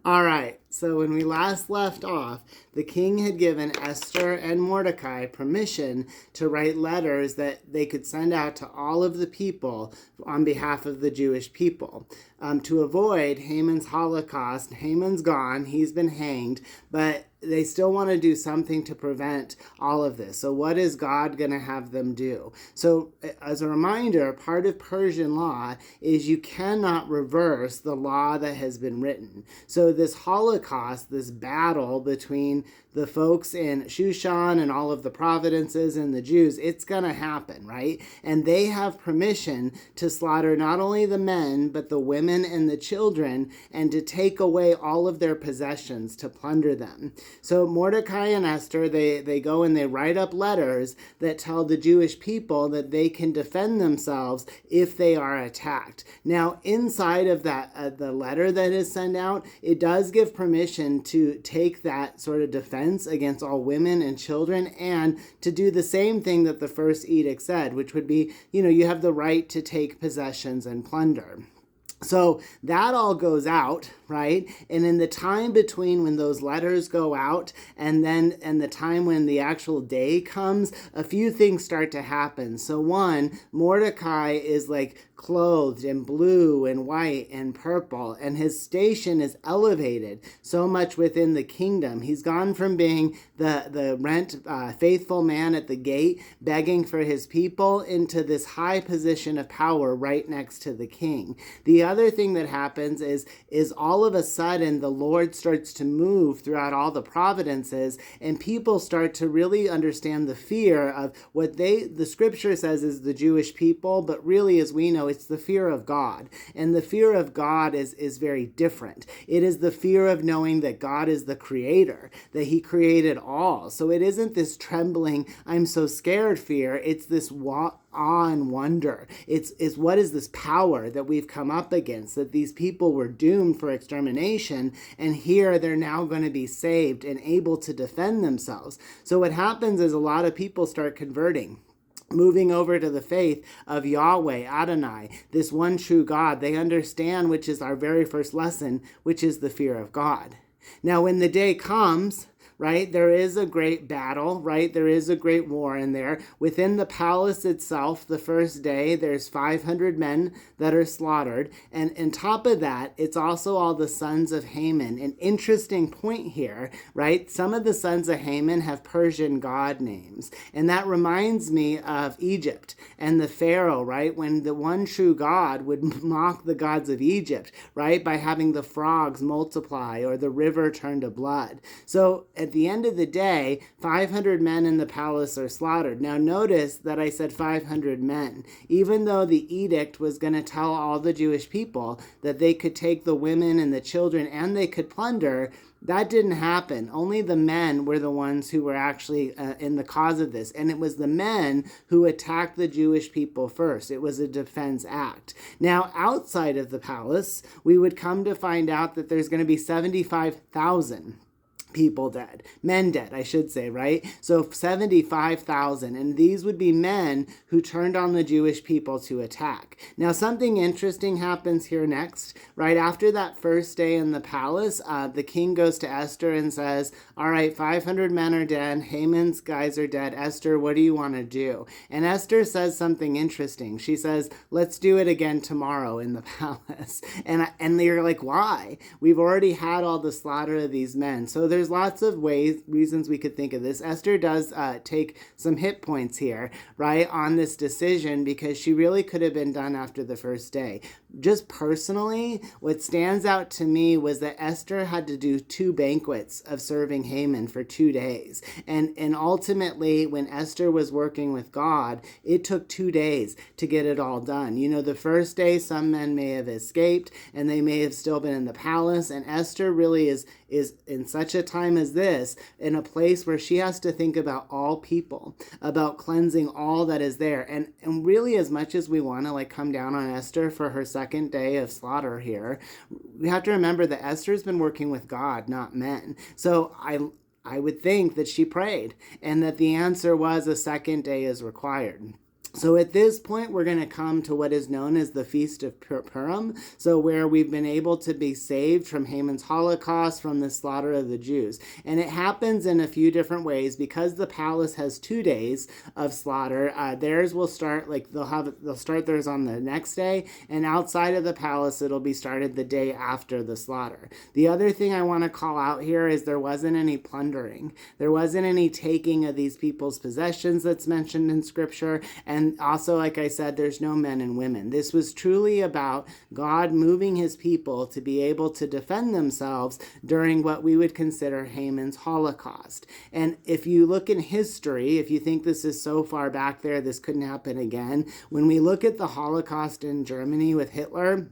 All right, so when we last left off, the king had given Esther and Mordecai permission to write letters that they could send out to all of the people on behalf of the Jewish people. To avoid Haman's Holocaust, Haman's gone, he's been hanged, but they still want to do something to prevent all of this. So what is God going to have them do? So as a reminder, part of Persian law is you cannot reverse the law that has been written. So this Holocaust, this battle between the folks in Shushan and all of the providences and the Jews, it's going to happen, right? And they have permission to slaughter not only the men, but the women and the children, and to take away all of their possessions, to plunder them. So Mordecai and Esther, they go and they write up letters that tell the Jewish people that they can defend themselves if they are attacked. Now, inside of that, the letter that is sent out, it does give permission to take that sort of defense against all women and children, and to do the same thing that the first edict said, which would be, you have the right to take possessions and plunder. So that all goes out, right? And in the time between when those letters go out and the time when the actual day comes, a few things start to happen. So one, Mordecai is like clothed in blue and white and purple, and his station is elevated so much within the kingdom. He's gone from being the faithful man at the gate begging for his people into this high position of power right next to the king. The other thing that happens is all of a sudden the Lord starts to move throughout all the providences, and people start to really understand the fear of what the scripture says is the Jewish people, but really, as we know, it's the fear of God. And the fear of God is very different. It is the fear of knowing that God is the creator, that he created all. So it isn't this trembling, I'm so scared fear. It's this awe and wonder. It's what is this power that we've come up against, that these people were doomed for extermination, and here they're now going to be saved and able to defend themselves. So what happens is a lot of people start converting, moving over to the faith of Yahweh, Adonai, this one true God. They understand, which is our very first lesson, which is the fear of God. Now, when the day comes, right, there is a great battle, right? There is a great war in there. Within the palace itself, the first day, there's 500 men that are slaughtered. And on top of that, it's also all the sons of Haman. An interesting point here, right? Some of the sons of Haman have Persian god names. And that reminds me of Egypt and the Pharaoh, right? When the one true God would mock the gods of Egypt, right? By having the frogs multiply or the river turn to blood. So at the end of the day, 500 men in the palace are slaughtered. Now notice that I said 500 men. Even though the edict was going to tell all the Jewish people that they could take the women and the children and they could plunder, that didn't happen. Only the men were the ones who were actually in the cause of this. And it was the men who attacked the Jewish people first. It was a defense act. Now, outside of the palace, we would come to find out that there's going to be 75,000 people dead, men dead, I should say, right? So 75,000, and these would be men who turned on the Jewish people to attack. Now, something interesting happens here next. Right after that first day in the palace, the king goes to Esther and says, all right, 500 men are dead, Haman's guys are dead. Esther, what do you want to do? And Esther says something interesting. She says, let's do it again tomorrow in the palace. And they're like, why? We've already had all the slaughter of these men. So there's lots of reasons we could think of this. Esther does take some hit points here, right, on this decision, because she really could have been done after the first day. Just personally, what stands out to me was that Esther had to do 2 banquets of serving Haman for 2 days. And ultimately, when Esther was working with God, it took 2 days to get it all done. The first day, some men may have escaped, and they may have still been in the palace, and Esther really is in such a time as this, in a place where she has to think about all people, about cleansing all that is there. And really, as much as we want to come down on Esther for her second day of slaughter here, we have to remember that Esther's been working with God, not men. So I would think that she prayed, and that the answer was a second day is required. So at this point, we're going to come to what is known as the Feast of Purim, so where we've been able to be saved from Haman's Holocaust, from the slaughter of the Jews. And it happens in a few different ways. Because the palace has 2 days of slaughter, theirs will start, like they'll start theirs on the next day, and outside of the palace, it'll be started the day after the slaughter. The other thing I want to call out here is there wasn't any plundering. There wasn't any taking of these people's possessions that's mentioned in Scripture. And also, like I said, there's no men and women. This was truly about God moving his people to be able to defend themselves during what we would consider Haman's Holocaust. And if you look in history, if you think this is so far back there, this couldn't happen again. When we look at the Holocaust in Germany with Hitler,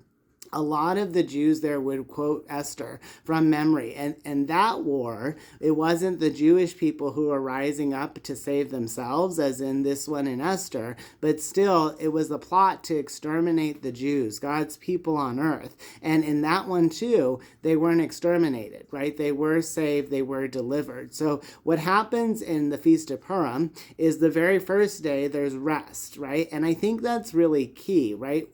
a lot of the Jews there would quote Esther from memory. And that war, it wasn't the Jewish people who were rising up to save themselves, as in this one in Esther, but still, it was a plot to exterminate the Jews, God's people on earth. And in that one, too, they weren't exterminated, right? They were saved, they were delivered. So what happens in the Feast of Purim is the very first day, there's rest, right? And I think that's really key, right?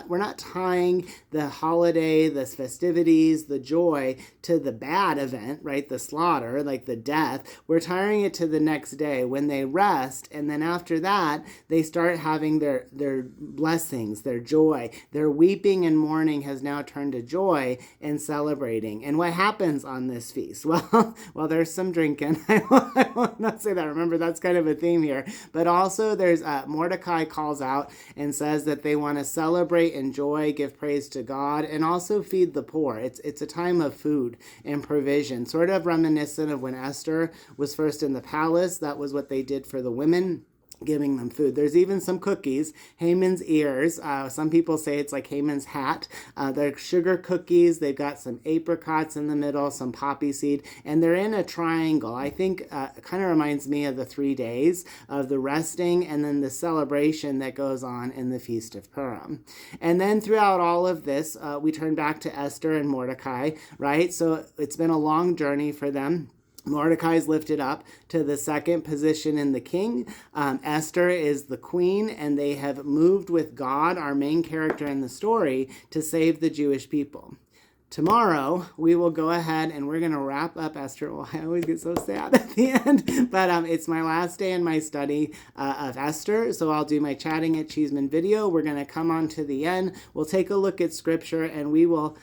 We're not tying the holiday, the festivities, the joy to the bad event, right? The slaughter, like the death. We're tying it to the next day when they rest. And then after that, they start having their blessings, their joy. Their weeping and mourning has now turned to joy and celebrating. And what happens on this feast? Well, there's some drinking. I will not say that. Remember, that's kind of a theme here. But also there's Mordecai calls out and says that they want to celebrate and joy, give praise to God, and also feed the poor. It's a time of food and provision, sort of reminiscent of when Esther was first in the palace. That was what they did for the women, giving them food. There's even some cookies, Haman's ears. Some people say it's like Haman's hat. They're sugar cookies. They've got some apricots in the middle, some poppy seed, and they're in a triangle. I think it kind of reminds me of the 3 days of the resting and then the celebration that goes on in the Feast of Purim. And then throughout all of this, we turn back to Esther and Mordecai, right? So it's been a long journey for them. Mordecai is lifted up to the second position in the king. Esther is the queen, and they have moved with God, our main character in the story, to save the Jewish people. Tomorrow, we will go ahead and we're going to wrap up Esther. Well, I always get so sad at the end, but it's my last day in my study of Esther, so I'll do my Chatting at Cheesman video. We're going to come on to the end. We'll take a look at Scripture, and we will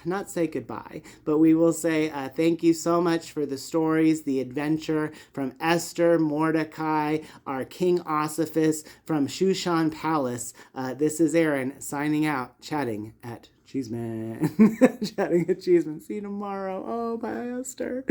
not say goodbye, but we will say thank you so much for the stories, the adventure from Esther, Mordecai, our King Osophius from Shushan Palace. This is Aaron signing out, Chatting at Cheesman. Chatting at Cheesman. See you tomorrow. Oh, bye, Esther.